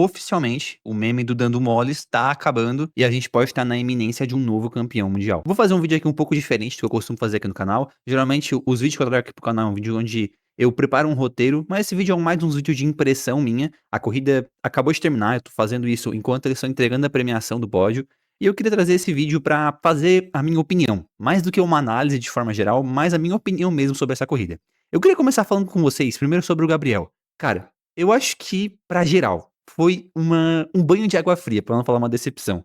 Oficialmente, o meme do dando mole está acabando e a gente pode estar na iminência de um novo campeão mundial. Vou fazer um vídeo aqui um pouco diferente do que eu costumo fazer aqui no canal. Geralmente, os vídeos que eu trago aqui pro canal é um vídeo onde eu preparo um roteiro, mas esse vídeo é mais um vídeo de impressão minha. A corrida acabou de terminar, eu tô fazendo isso enquanto eles estão entregando a premiação do pódio. E eu queria trazer esse vídeo para fazer a minha opinião. Mais do que uma análise de forma geral, mais a minha opinião mesmo sobre essa corrida. Eu queria começar falando com vocês, primeiro sobre o Gabriel. Cara, eu acho que, pra geral, foi um banho de água fria, pra não falar uma decepção.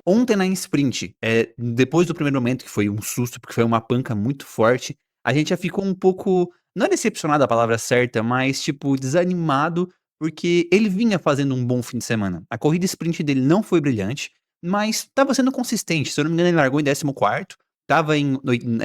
Ontem na sprint, depois do primeiro momento, que foi um susto, porque foi uma panca muito forte, a gente já ficou um pouco, não é decepcionado a palavra certa, mas, tipo, desanimado, porque ele vinha fazendo um bom fim de semana. A corrida sprint dele não foi brilhante, mas estava sendo consistente. Se eu não me engano, ele largou em 14º, estava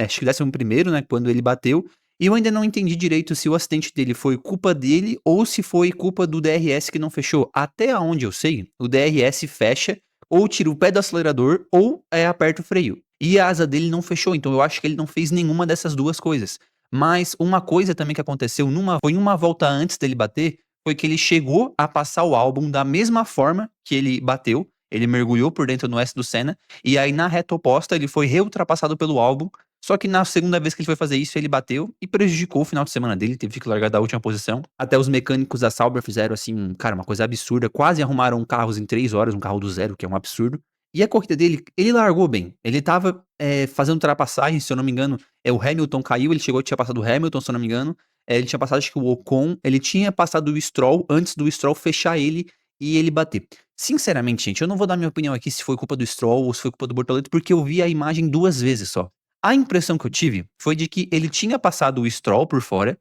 acho que 11º, né, quando ele bateu, e eu ainda não entendi direito se o acidente dele foi culpa dele ou se foi culpa do DRS que não fechou. Até onde eu sei, o DRS fecha ou tira o pé do acelerador ou aperta o freio. E a asa dele não fechou, então eu acho que ele não fez nenhuma dessas duas coisas. Mas uma coisa também que aconteceu foi uma volta antes dele bater, foi que ele chegou a passar o álbum da mesma forma que ele bateu. Ele mergulhou por dentro no S do Senna, e aí na reta oposta ele foi reultrapassado pelo álbum. Só que na segunda vez que ele foi fazer isso, ele bateu e prejudicou o final de semana dele, teve que largar da última posição. Até os mecânicos da Sauber fizeram assim, cara, uma coisa absurda, quase arrumaram carros em 3 horas, um carro do zero, que é um absurdo. E a corrida dele, ele largou bem. Ele tava fazendo ultrapassagem, se eu não me engano, o Hamilton caiu, ele chegou, tinha passado o Hamilton, se eu não me engano. Ele tinha passado, acho que o Ocon, ele tinha passado o Stroll, antes do Stroll fechar ele e ele bater. Sinceramente, gente, eu não vou dar minha opinião aqui se foi culpa do Stroll ou se foi culpa do Bortoleto, porque eu vi a imagem 2 vezes só. A impressão que eu tive foi de que ele tinha passado o Stroll por fora,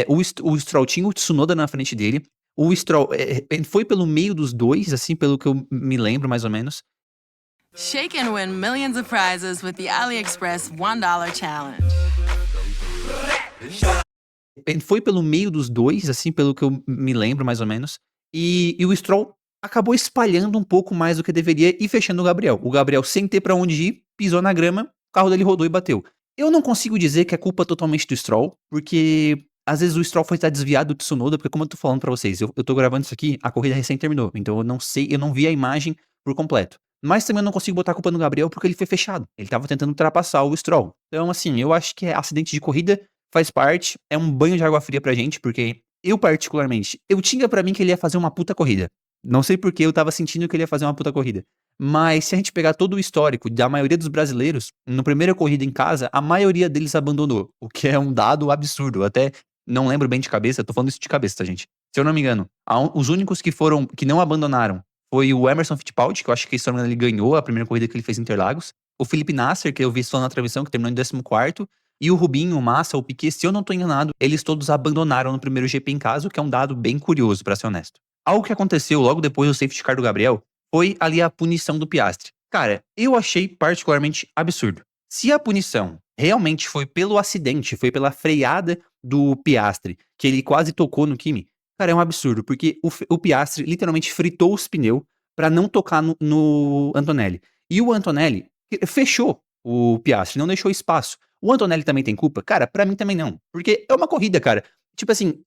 o Stroll tinha o Tsunoda na frente dele, o Stroll, ele foi pelo meio dos dois, assim, pelo que eu me lembro mais ou menos. Shake and win millions of prizes with the AliExpress $1 Challenge. Ele foi pelo meio dos dois, assim, pelo que eu me lembro mais ou menos, e o Stroll acabou espalhando um pouco mais do que deveria e fechando o Gabriel. O Gabriel, sem ter pra onde ir, pisou na grama, o carro dele rodou e bateu. Eu não consigo dizer que é culpa totalmente do Stroll, porque às vezes o Stroll foi estar desviado do Tsunoda, porque como eu tô falando pra vocês, eu tô gravando isso aqui, a corrida recém terminou, então eu não sei, eu não vi a imagem por completo. Mas também eu não consigo botar a culpa no Gabriel porque ele foi fechado. Ele estava tentando ultrapassar o Stroll. Então, assim, eu acho que acidente de corrida faz parte, é um banho de água fria pra gente, porque eu particularmente, eu tinha pra mim que ele ia fazer uma puta corrida. Não sei porque eu estava sentindo que ele ia fazer uma puta corrida. Mas se a gente pegar todo o histórico da maioria dos brasileiros, na primeira corrida em casa, a maioria deles abandonou, o que é um dado absurdo. Eu até não lembro bem de cabeça, tô falando isso de cabeça, tá, gente? Se eu não me engano, os únicos que não abandonaram foi o Emerson Fittipaldi, que eu acho que se não me engano, ele ganhou a primeira corrida que ele fez em Interlagos. O Felipe Nasser, que eu vi só na transmissão, que terminou em 14º. E o Rubinho, o Massa, o Piquet, se eu não tô enganado, eles todos abandonaram no primeiro GP em casa, o que é um dado bem curioso, pra ser honesto. Algo que aconteceu logo depois do safety car do Gabriel foi ali a punição do Piastri. Cara, eu achei particularmente absurdo. Se a punição realmente foi pelo acidente, foi pela freada do Piastri, que ele quase tocou no Kimi, cara, é um absurdo, porque o Piastri literalmente fritou os pneus pra não tocar no Antonelli. E o Antonelli fechou o Piastri, não deixou espaço. O Antonelli também tem culpa? Cara, pra mim também não. Porque é uma corrida, cara. Tipo assim,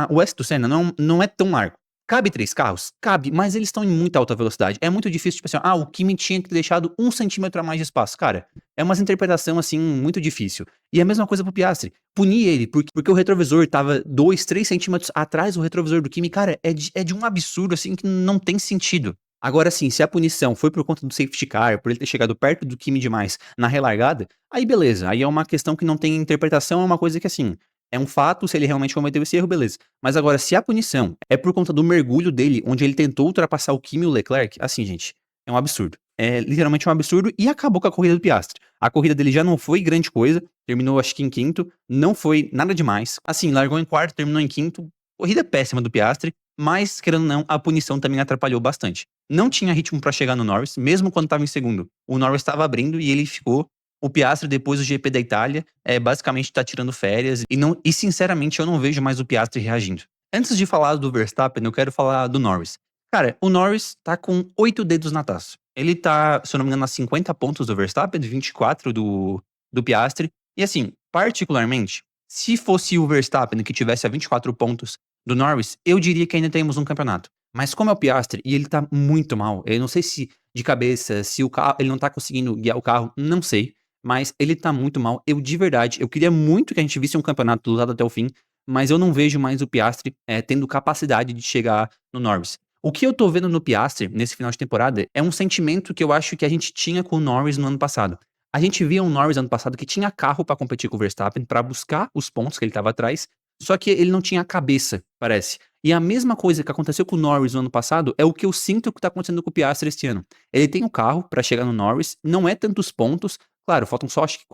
o S do Senna não é tão largo. Cabe 3 carros? Cabe, mas eles estão em muita alta velocidade. É muito difícil, tipo assim, o Kimi tinha que ter deixado 1 centímetro a mais de espaço. Cara, é uma interpretação, assim, muito difícil. E a mesma coisa pro Piastri. Punir ele, porque o retrovisor tava 2, 3 centímetros atrás do retrovisor do Kimi, cara, é de um absurdo, assim, que não tem sentido. Agora sim, se a punição foi por conta do safety car, por ele ter chegado perto do Kimi demais na relargada, aí beleza, aí é uma questão que não tem interpretação, é uma coisa que assim, é um fato, se ele realmente cometeu esse erro, beleza. Mas agora, se a punição é por conta do mergulho dele, onde ele tentou ultrapassar o Kimi e o Leclerc, assim, gente, é um absurdo. É literalmente um absurdo e acabou com a corrida do Piastri. A corrida dele já não foi grande coisa, terminou acho que em quinto, não foi nada demais. Assim, largou em quarto, terminou em quinto, corrida péssima do Piastri, mas, querendo ou não, a punição também atrapalhou bastante. Não tinha ritmo pra chegar no Norris, mesmo quando estava em segundo. O Norris estava abrindo e ele ficou. O Piastri, depois do GP da Itália, basicamente tá tirando férias. E sinceramente, eu não vejo mais o Piastri reagindo. Antes de falar do Verstappen, eu quero falar do Norris. Cara, o Norris tá com 8 dedos na taça. Ele tá, se eu não me engano, a 50 pontos do Verstappen, 24 do Piastri. E assim, particularmente, se fosse o Verstappen que tivesse a 24 pontos do Norris, eu diria que ainda temos um campeonato. Mas como é o Piastri e ele tá muito mal, eu não sei se de cabeça, se o carro ele não tá conseguindo guiar o carro, não sei, mas ele tá muito mal. Eu de verdade, eu queria muito que a gente visse um campeonato lutado até o fim, mas eu não vejo mais o Piastri, tendo capacidade de chegar no Norris. O que eu tô vendo no Piastri, nesse final de temporada, é um sentimento que eu acho que a gente tinha com o Norris no ano passado. A gente via um Norris ano passado que tinha carro pra competir com o Verstappen, pra buscar os pontos que ele estava atrás, só que ele não tinha cabeça, parece. E a mesma coisa que aconteceu com o Norris no ano passado é o que eu sinto que tá acontecendo com o Piastri este ano. Ele tem o carro pra chegar no Norris, não é tantos pontos, claro, faltam só acho que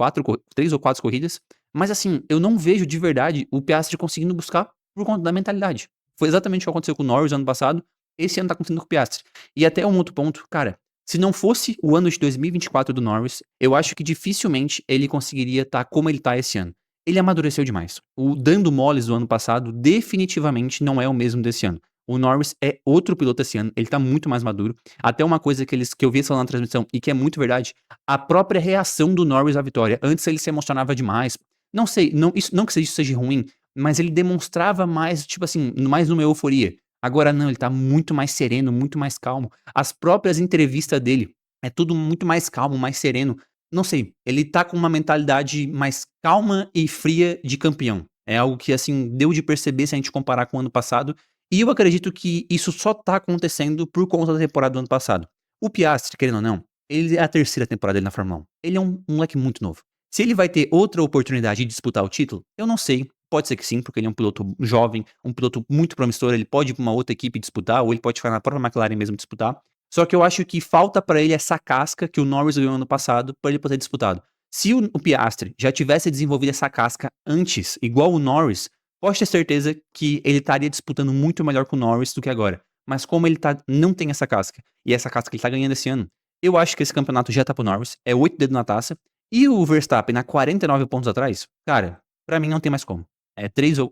3 ou 4 corridas, mas assim, eu não vejo de verdade o Piastri conseguindo buscar por conta da mentalidade. Foi exatamente o que aconteceu com o Norris ano passado, esse ano tá acontecendo com o Piastri. E até um outro ponto, cara, se não fosse o ano de 2024 do Norris, eu acho que dificilmente ele conseguiria estar como ele tá esse ano. Ele amadureceu demais. O dando moles do ano passado definitivamente não é o mesmo desse ano. O Norris é outro piloto esse ano, ele tá muito mais maduro. Até uma coisa que eu vi falando na transmissão e que é muito verdade, a própria reação do Norris à vitória. Antes ele se emocionava demais. Não sei, não que isso seja ruim, mas ele demonstrava mais, tipo assim, mais numa euforia. Agora não, ele tá muito mais sereno, muito mais calmo. As próprias entrevistas dele, é tudo muito mais calmo, mais sereno. Não sei, ele tá com uma mentalidade mais calma e fria de campeão. É algo que, assim, deu de perceber se a gente comparar com o ano passado, e eu acredito que isso só tá acontecendo por conta da temporada do ano passado. O Piastri, querendo ou não, ele é a terceira temporada dele na Fórmula 1. Ele é um moleque muito novo. Se ele vai ter outra oportunidade de disputar o título, eu não sei. Pode ser que sim, porque ele é um piloto jovem, um piloto muito promissor, ele pode ir pra uma outra equipe disputar, ou ele pode ficar na própria McLaren mesmo disputar. Só que eu acho que falta pra ele essa casca que o Norris ganhou ano passado pra ele poder disputado. Se o Piastri já tivesse desenvolvido essa casca antes, igual o Norris, pode ter certeza que ele estaria disputando muito melhor com o Norris do que agora. Mas como ele não tem essa casca, e essa casca ele tá ganhando esse ano, eu acho que esse campeonato já tá pro Norris, é 8 dedos na taça, e o Verstappen a 49 pontos atrás, cara, pra mim não tem mais como.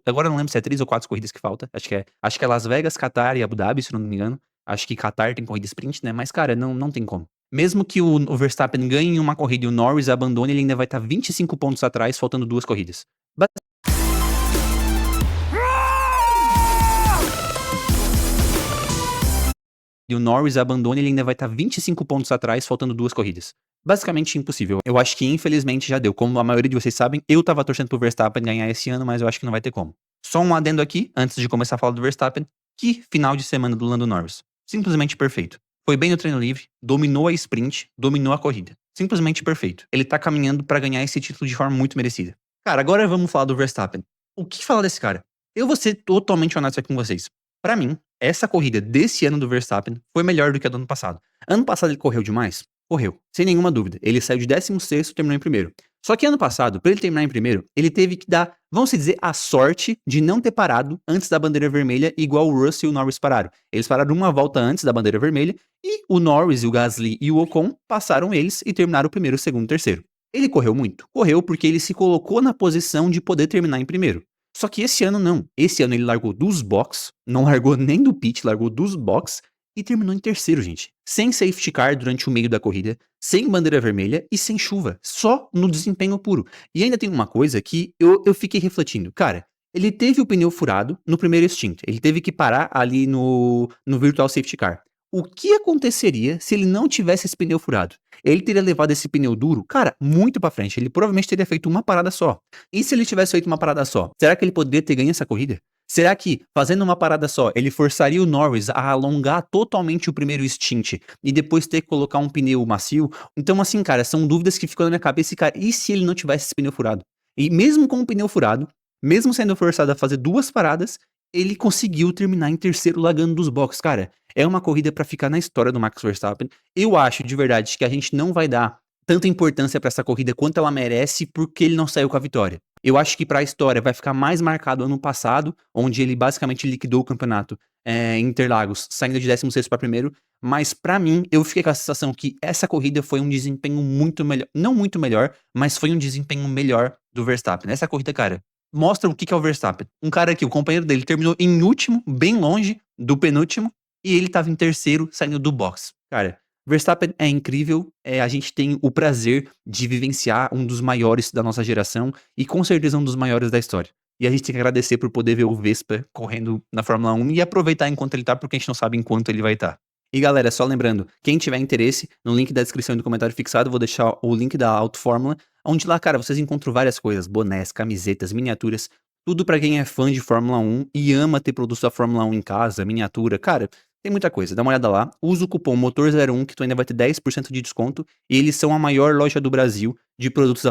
Agora eu não lembro se é 3 ou 4 corridas que falta, acho que é Las Vegas, Qatar e Abu Dhabi, se eu não me engano. Acho que Qatar tem corrida sprint, né, mas cara, não tem como. Mesmo que o Verstappen ganhe uma corrida e o Norris abandone, ele ainda vai estar 25 pontos atrás, faltando 2 corridas. E o Norris abandone, ele ainda vai estar 25 pontos atrás, faltando 2 corridas. Basicamente impossível. Eu acho que infelizmente já deu. Como a maioria de vocês sabem, eu tava torcendo pro Verstappen ganhar esse ano, mas eu acho que não vai ter como. Só um adendo aqui, antes de começar a falar do Verstappen, que final de semana do Lando Norris. Simplesmente perfeito. Foi bem no treino livre, dominou a sprint, dominou a corrida. Simplesmente perfeito. Ele tá caminhando pra ganhar esse título de forma muito merecida. Cara, agora vamos falar do Verstappen. O que falar desse cara? Eu vou ser totalmente honesto aqui com vocês. Pra mim, essa corrida desse ano do Verstappen foi melhor do que a do ano passado. Ano passado ele correu demais? Correu, sem nenhuma dúvida. Ele saiu de 16º e terminou em primeiro. Só que ano passado, pra ele terminar em primeiro, ele teve que dar, vamos dizer, a sorte de não ter parado antes da bandeira vermelha, igual o Russell e o Norris pararam. Eles pararam uma volta antes da bandeira vermelha e o Norris, o Gasly e o Ocon passaram eles e terminaram o primeiro, o segundo e o terceiro. Ele correu muito? Correu porque ele se colocou na posição de poder terminar em primeiro. Só que esse ano não. Esse ano ele largou dos box, não largou nem do pit, largou dos box e terminou em terceiro, gente. Sem safety car durante o meio da corrida, sem bandeira vermelha e sem chuva. Só no desempenho puro. E ainda tem uma coisa que eu fiquei refletindo. Cara, ele teve o pneu furado no primeiro stint. Ele teve que parar ali no virtual safety car. O que aconteceria se ele não tivesse esse pneu furado? Ele teria levado esse pneu duro, cara, muito pra frente. Ele provavelmente teria feito uma parada só. E se ele tivesse feito uma parada só, será que ele poderia ter ganho essa corrida? Será que, fazendo uma parada só, ele forçaria o Norris a alongar totalmente o primeiro stint e depois ter que colocar um pneu macio? Então, assim, cara, são dúvidas que ficam na minha cabeça e, cara, e se ele não tivesse esse pneu furado? E mesmo com o pneu furado, mesmo sendo forçado a fazer 2 paradas, ele conseguiu terminar em terceiro largando dos boxes, cara. É uma corrida pra ficar na história do Max Verstappen. Eu acho, de verdade, que a gente não vai dar tanta importância pra essa corrida quanto ela merece porque ele não saiu com a vitória. Eu acho que pra história vai ficar mais marcado ano passado, onde ele basicamente liquidou o campeonato em Interlagos, saindo de 16º pra primeiro, mas pra mim, eu fiquei com a sensação que essa corrida foi um desempenho muito melhor, não muito melhor, mas foi um desempenho melhor do Verstappen. Essa corrida, cara, mostra o que é o Verstappen. Um cara que o companheiro dele terminou em último, bem longe do penúltimo, e ele tava em terceiro, saindo do box. Cara, Verstappen é incrível, a gente tem o prazer de vivenciar um dos maiores da nossa geração e com certeza um dos maiores da história. E a gente tem que agradecer por poder ver o Vespa correndo na Fórmula 1 e aproveitar enquanto ele tá, porque a gente não sabe enquanto ele vai estar. E galera, só lembrando, quem tiver interesse, no link da descrição e do comentário fixado, vou deixar o link da Auto Fórmula, onde lá, cara, vocês encontram várias coisas, bonés, camisetas, miniaturas, tudo pra quem é fã de Fórmula 1 e ama ter produtos da Fórmula 1 em casa, miniatura, cara, tem muita coisa, dá uma olhada lá, usa o cupom MOTOR01 que tu ainda vai ter 10% de desconto, e eles são a maior loja do Brasil de produtos da